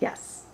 Yes.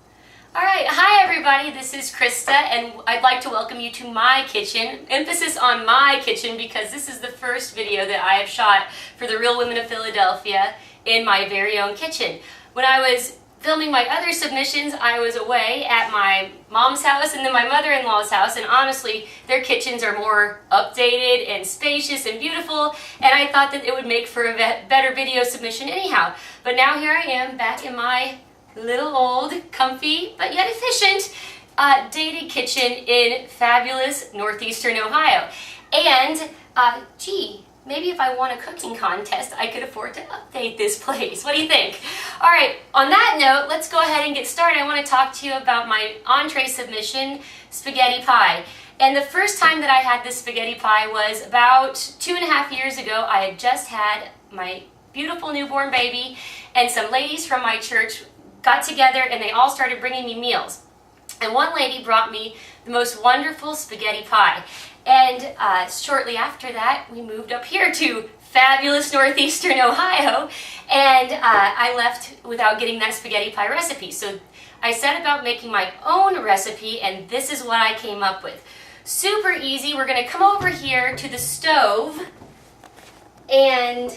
All right, hi everybody, this is Krista and I'd like to welcome you to my kitchen. Emphasis on my kitchen because this is the first video that I have shot for the Real Women of Philadelphia in my very own kitchen. When I was filming my other submissions, I was away at my mom's house and then my mother-in-law's house, and honestly, their kitchens are more updated and spacious and beautiful, and I thought that it would make for a better video submission anyhow. But now here I am back in my little old, comfy, but yet efficient, dated kitchen in fabulous northeastern Ohio. And, gee, maybe if I won a cooking contest, I could afford to update this place. What do you think? All right, on that note, let's go ahead and get started. I want to talk to you about my entree submission, spaghetti pie. And the first time that I had this spaghetti pie was about 2.5 years ago. I had just had my beautiful newborn baby, and some ladies from my church got together and they all started bringing me meals. And one lady brought me the most wonderful spaghetti pie. And shortly after that, we moved up here to fabulous northeastern Ohio, and I left without getting that spaghetti pie recipe. So I set about making my own recipe, and this is what I came up with. Super easy. We're going to come over here to the stove, and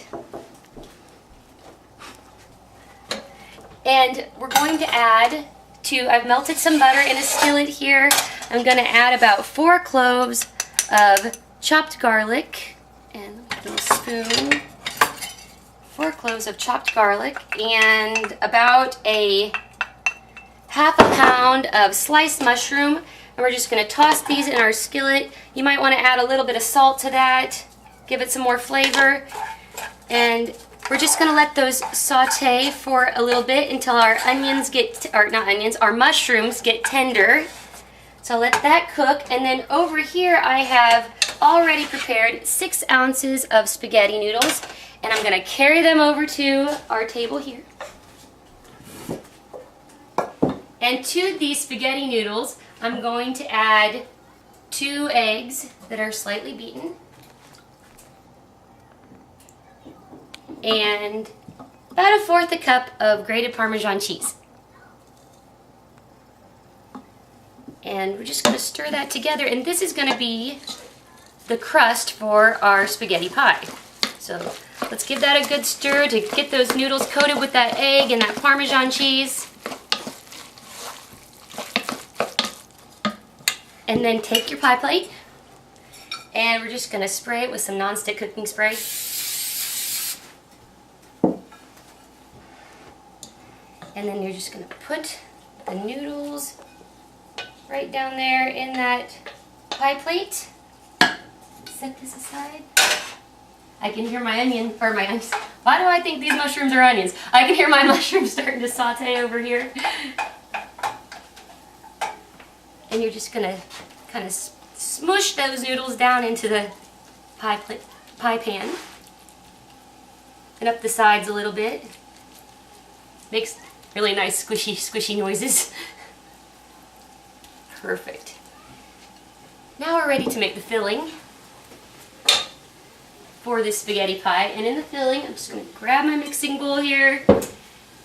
we're going to add I've melted some butter in a skillet here. I'm going to add about 4 cloves of chopped garlic, and a little spoon, 4 cloves of chopped garlic, and about a half a pound of sliced mushroom. And we're just going to toss these in our skillet. You might want to add a little bit of salt to that, give it some more flavor. And we're just going to let those saute for a little bit until our our mushrooms get tender. So let that cook, and then over here I have already prepared 6 ounces of spaghetti noodles, and I'm going to carry them over to our table here. And to these spaghetti noodles, I'm going to add 2 eggs that are slightly beaten, and about 1/4 cup of grated Parmesan cheese. And we're just going to stir that together, and this is going to be the crust for our spaghetti pie. So let's give that a good stir to get those noodles coated with that egg and that Parmesan cheese. And then take your pie plate, and we're just going to spray it with some nonstick cooking spray. And then you're just going to put the noodles right down there in that pie plate. Set this aside. I can hear my onions. Why do I think these mushrooms are onions? I can hear my mushrooms starting to saute over here. And you're just going to kind of smoosh those noodles down into the pie pan. And up the sides a little bit. Makes really nice squishy noises. Perfect. Now we're ready to make the filling for this spaghetti pie. And in the filling, I'm just going to grab my mixing bowl here,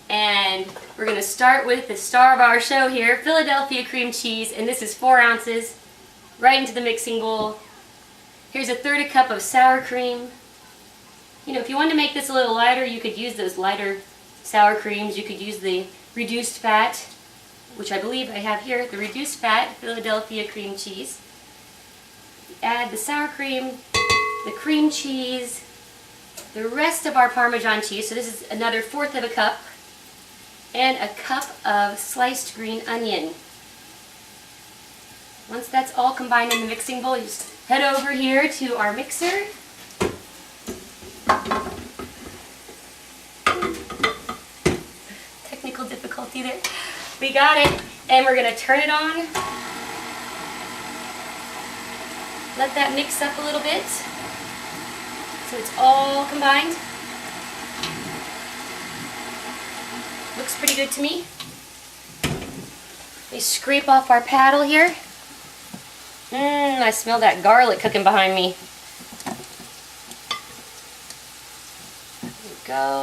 and we're going to start with the star of our show here, Philadelphia cream cheese, and this is 4 ounces, right into the mixing bowl. Here's 1/3 cup of sour cream. You know, if you wanted to make this a little lighter, you could use those lighter sour creams. You could use the reduced fat, which I believe I have here, the reduced fat Philadelphia cream cheese. Add the sour cream, the cream cheese, the rest of our Parmesan cheese, so this is another 1/4 cup, and a cup of sliced green onion. Once that's all combined in the mixing bowl, you just head over here to our mixer. Technical difficulty there. We got it, and we're going to turn it on. Let that mix up a little bit so it's all combined. Looks pretty good to me. We scrape off our paddle here. I smell that garlic cooking behind me. There we go.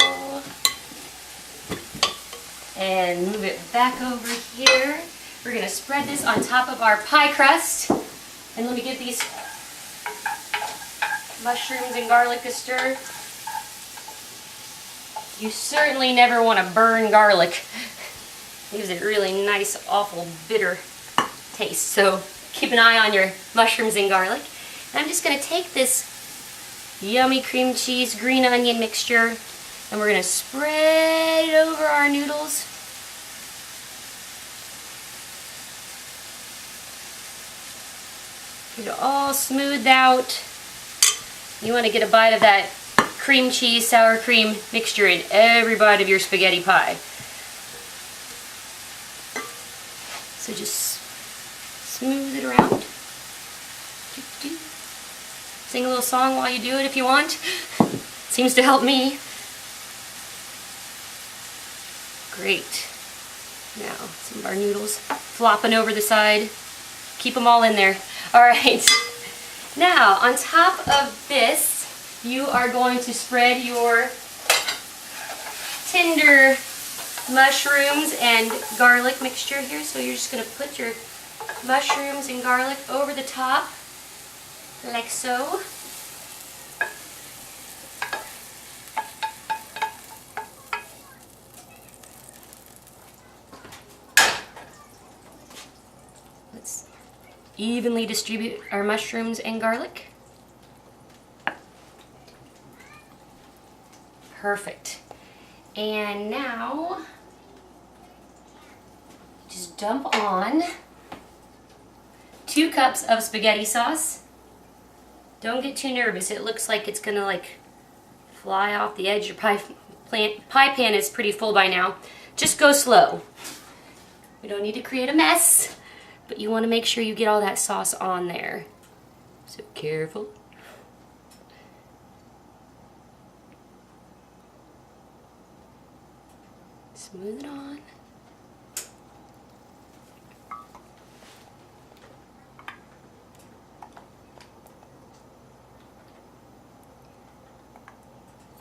And move it back over here. We're gonna spread this on top of our pie crust. And let me give these mushrooms and garlic a stir. You certainly never want to burn garlic. It gives it a really nice, awful, bitter taste. So keep an eye on your mushrooms and garlic. And I'm just going to take this yummy cream cheese, green onion mixture, and we're going to spread it over our noodles. Get it all smoothed out. You want to get a bite of that cream cheese, sour cream mixture in every bite of your spaghetti pie. So just smooth it around. Sing a little song while you do it if you want. Seems to help me. Great. Now, some of our noodles flopping over the side. Keep them all in there. All right. Now, on top of this, you are going to spread your tender mushrooms and garlic mixture here. So you're just going to put your mushrooms and garlic over the top, like so. Let's evenly distribute our mushrooms and garlic. Perfect. And now, just dump on 2 cups of spaghetti sauce. Don't get too nervous. It looks like it's gonna like fly off the edge. Your pie pan is pretty full by now. Just go slow. We don't need to create a mess, but you want to make sure you get all that sauce on there. So careful. Smooth it on.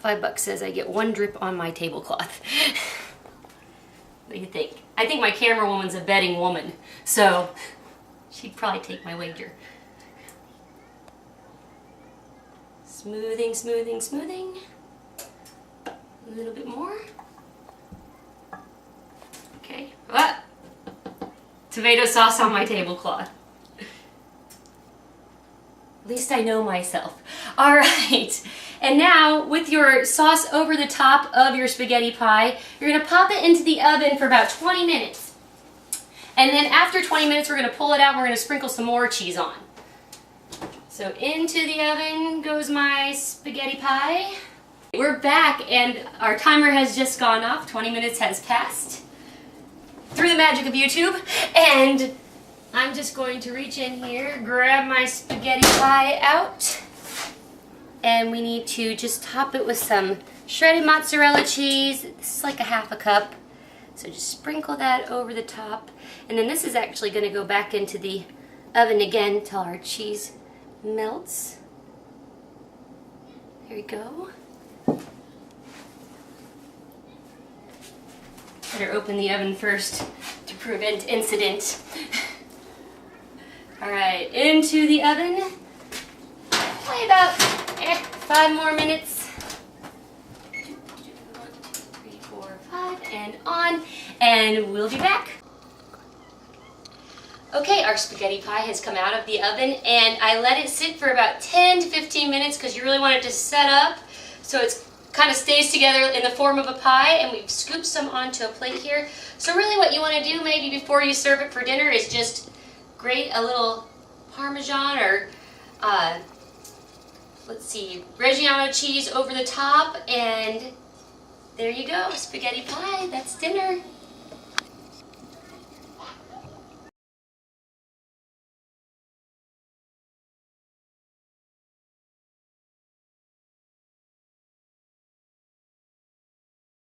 $5 says I get 1 drip on my tablecloth. What do you think? I think my camera woman's a betting woman, so she'd probably take my wager. Smoothing, smoothing, smoothing. A little bit more. Okay. Ah! Tomato sauce on my tablecloth. At least I know myself. All right. And now, with your sauce over the top of your spaghetti pie, you're going to pop it into the oven for about 20 minutes. And then after 20 minutes, we're going to pull it out and we're going to sprinkle some more cheese on. So into the oven goes my spaghetti pie. We're back and our timer has just gone off. 20 minutes has passed through the magic of YouTube. And I'm just going to reach in here, grab my spaghetti pie out. And we need to just top it with some shredded mozzarella cheese. This is like a half a cup. So just sprinkle that over the top. And then this is actually going to go back into the oven again until our cheese melts. There we go. Better open the oven first to prevent incident. Alright, into the oven. Probably about 5 more minutes. 1, 2, 3, 4, 5, and on. And we'll be back. Okay, our spaghetti pie has come out of the oven and I let it sit for about 10 to 15 minutes because you really want it to set up so it's kind of stays together in the form of a pie, and we've scooped some onto a plate here. So really what you want to do maybe before you serve it for dinner is just grate a little Parmesan or let's see, Reggiano cheese over the top, and there you go, spaghetti pie. That's dinner.